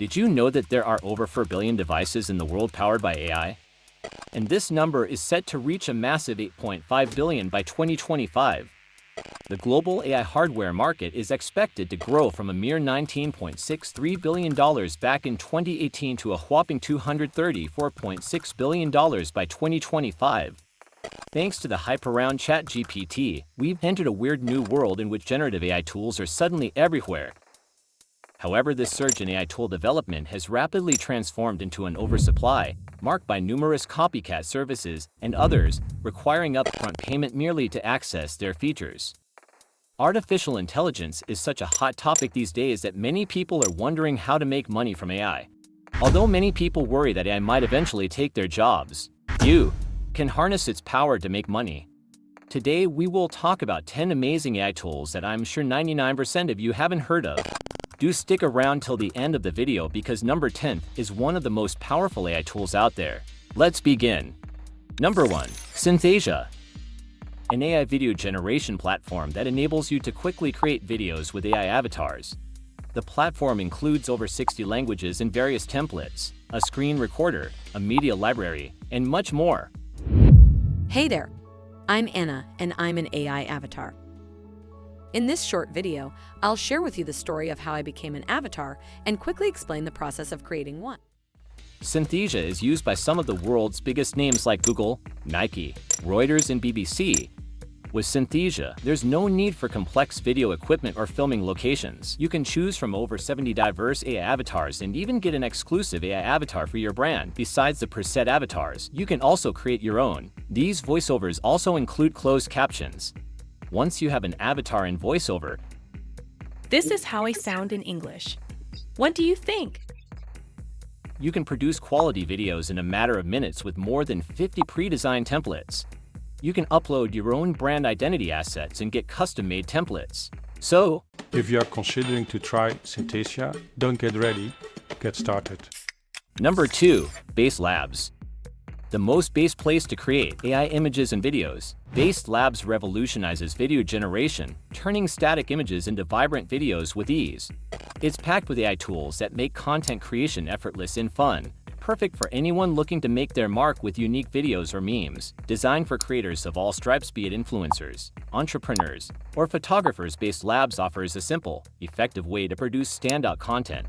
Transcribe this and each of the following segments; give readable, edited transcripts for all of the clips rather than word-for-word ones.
Did you know that there are over 4 billion devices in the world powered by AI? And this number is set to reach a massive 8.5 billion by 2025. The global AI hardware market is expected to grow from a mere $19.63 billion back in 2018 to a whopping $234.6 billion by 2025. Thanks to the hype around ChatGPT, we've entered a weird new world in which generative AI tools are suddenly everywhere. However, this surge in AI tool development has rapidly transformed into an oversupply, marked by numerous copycat services and others requiring upfront payment merely to access their features. Artificial intelligence is such a hot topic these days that many people are wondering how to make money from AI. Although many people worry that AI might eventually take their jobs, you can harness its power to make money. Today, we will talk about 10 amazing AI tools that I'm sure 99% of you haven't heard of. Do stick around till the end of the video because number 10 is one of the most powerful AI tools out there. Let's begin. Number 1. Synthesia. An AI video generation platform that enables you to quickly create videos with AI avatars. The platform includes over 60 languages and various templates, a screen recorder, a media library, and much more. Hey there, I'm Anna and I'm an AI avatar. In this short video, I'll share with you the story of how I became an avatar and quickly explain the process of creating one. Synthesia is used by some of the world's biggest names like Google, Nike, Reuters, and BBC. With Synthesia, there's no need for complex video equipment or filming locations. You can choose from over 70 diverse AI avatars and even get an exclusive AI avatar for your brand. Besides the preset avatars, you can also create your own. These voiceovers also include closed captions. Once you have an avatar in voiceover, this is how I sound in English. What do you think? You can produce quality videos in a matter of minutes with more than 50 pre-designed templates. You can upload your own brand identity assets and get custom-made templates. So, if you are considering to try Synthesia, don't get ready, get started. Number 2. Bas Labs. The most base place to create AI images and videos. Bas Labs revolutionizes video generation, turning static images into vibrant videos with ease. It's packed with AI tools that make content creation effortless and fun, perfect for anyone looking to make their mark with unique videos or memes. Designed for creators of all stripes, be it influencers, entrepreneurs, or photographers, Bas Labs offers a simple, effective way to produce standout content.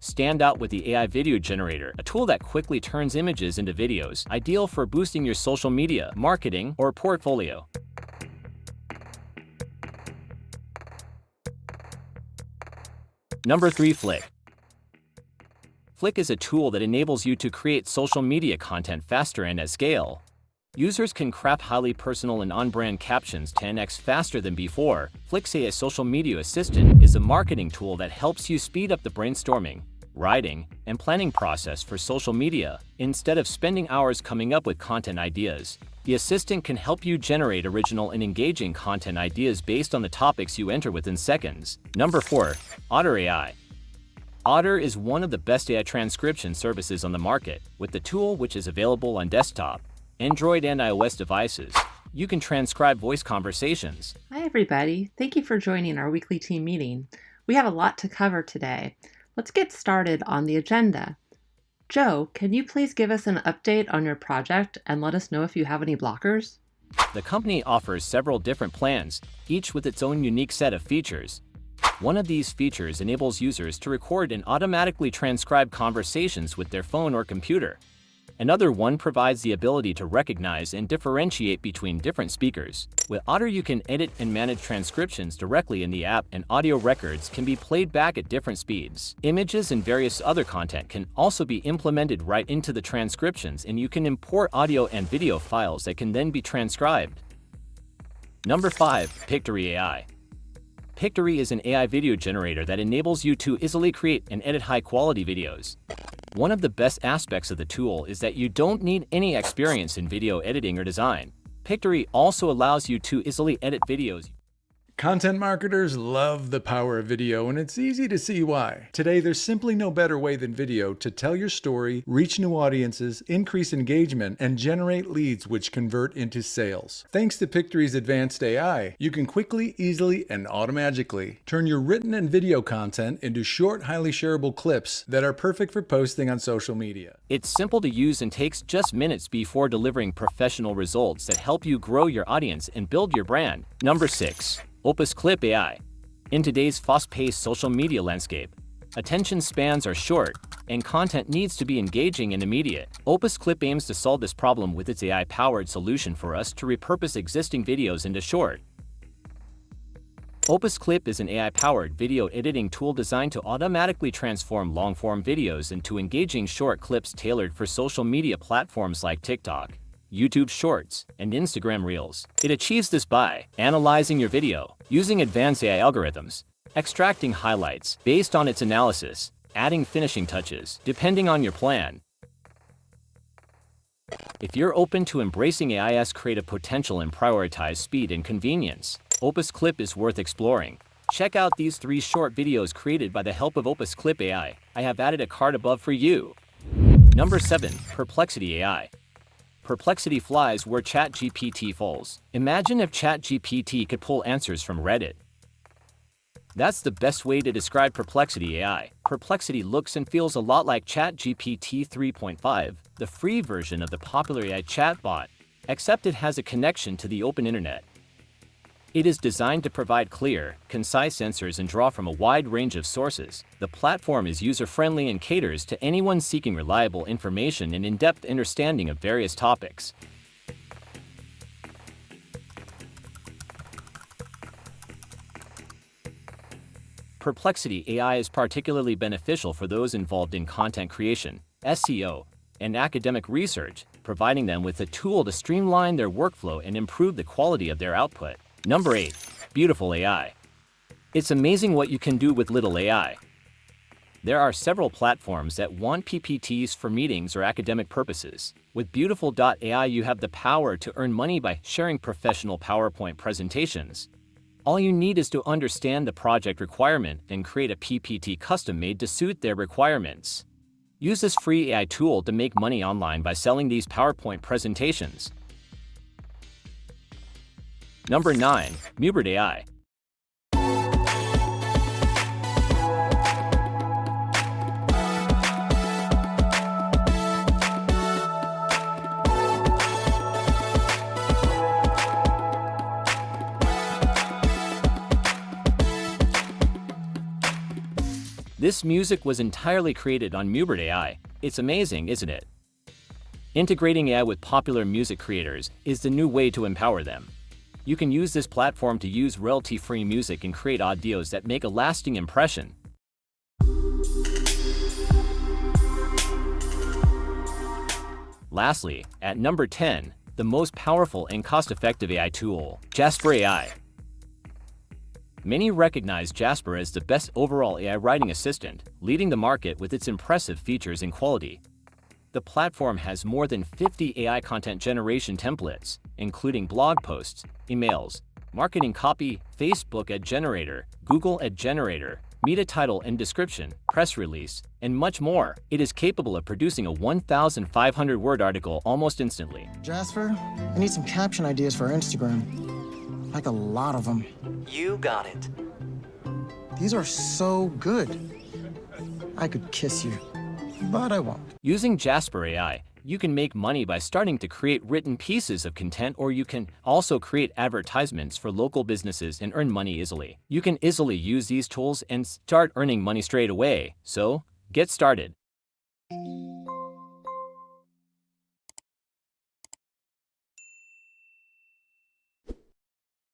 Stand out with the AI Video Generator, a tool that quickly turns images into videos, ideal for boosting your social media, marketing, or portfolio. Number 3. Flick. Flick is a tool that enables you to create social media content faster and at scale. Users can craft highly personal and on-brand captions 10x faster than before. Flick's AI Social Media Assistant is a marketing tool that helps you speed up the brainstorming, writing, and planning process for social media. Instead of spending hours coming up with content ideas, the assistant can help you generate original and engaging content ideas based on the topics you enter within seconds. Number 4. Otter AI. Otter is one of the best AI transcription services on the market. With the tool, which is available on desktop, Android, and iOS devices, you can transcribe voice conversations. Hi everybody, thank you for joining our weekly team meeting. We have a lot to cover today. Let's get started on the agenda. Joe, can you please give us an update on your project and let us know if you have any blockers? The company offers several different plans, each with its own unique set of features. One of these features enables users to record and automatically transcribe conversations with their phone or computer. Another one provides the ability to recognize and differentiate between different speakers. With Otter, you can edit and manage transcriptions directly in the app, and audio records can be played back at different speeds. Images and various other content can also be implemented right into the transcriptions, and you can import audio and video files that can then be transcribed. Number 5. Pictory AI. Pictory is an AI video generator that enables you to easily create and edit high-quality videos. One of the best aspects of the tool is that you don't need any experience in video editing or design. Pictory also allows you to easily edit videos. Content marketers love the power of video, and it's easy to see why. Today, there's simply no better way than video to tell your story, reach new audiences, increase engagement, and generate leads which convert into sales. Thanks to Pictory's advanced AI, you can quickly, easily, and automatically turn your written and video content into short, highly shareable clips that are perfect for posting on social media. It's simple to use and takes just minutes before delivering professional results that help you grow your audience and build your brand. Number 6. Opus Clip AI. In today's fast-paced social media landscape, attention spans are short, and content needs to be engaging and immediate. Opus Clip aims to solve this problem with its AI-powered solution for us to repurpose existing videos into short. Opus Clip is an AI-powered video editing tool designed to automatically transform long-form videos into engaging short clips tailored for social media platforms like TikTok, YouTube Shorts, and Instagram Reels. It achieves this by analyzing your video, using advanced AI algorithms, extracting highlights based on its analysis, adding finishing touches, depending on your plan. If you're open to embracing AI's creative potential and prioritize speed and convenience, Opus Clip is worth exploring. Check out these 3 short videos created by the help of Opus Clip AI. I have added a card above for you. Number 7. Perplexity AI. Perplexity flies where ChatGPT falls. Imagine if ChatGPT could pull answers from Reddit. That's the best way to describe Perplexity AI. Perplexity looks and feels a lot like ChatGPT 3.5, the free version of the popular AI chatbot, except it has a connection to the open internet. It is designed to provide clear, concise answers and draw from a wide range of sources. The platform is user-friendly and caters to anyone seeking reliable information and in-depth understanding of various topics. Perplexity AI is particularly beneficial for those involved in content creation, SEO, and academic research, providing them with a tool to streamline their workflow and improve the quality of their output. Number 8. Beautiful AI. It's amazing what you can do with little AI. There are several platforms that want PPTs for meetings or academic purposes. With Beautiful AI, you have the power to earn money by sharing professional PowerPoint presentations. All you need is to understand the project requirement and create a PPT custom-made to suit their requirements. Use this free AI tool to make money online by selling these PowerPoint presentations. Number 9. Mubert AI. This music was entirely created on Mubert AI. It's amazing, isn't it? Integrating AI with popular music creators is the new way to empower them. You can use this platform to use royalty-free music and create audios that make a lasting impression. Lastly, at number 10, the most powerful and cost-effective AI tool, Jasper AI. Many recognize Jasper as the best overall AI writing assistant, leading the market with its impressive features and quality. The platform has more than 50 AI content generation templates, including blog posts, emails, marketing copy, Facebook ad generator, Google ad generator, meta title and description, press release, and much more. It is capable of producing a 1,500-word article almost instantly. Jasper, I need some caption ideas for Instagram. Like a lot of them. You got it. These are so good. I could kiss you, but I won't. Using Jasper AI, you can make money by starting to create written pieces of content, or you can also create advertisements for local businesses and earn money easily. You can easily use these tools and start earning money straight away, so get started.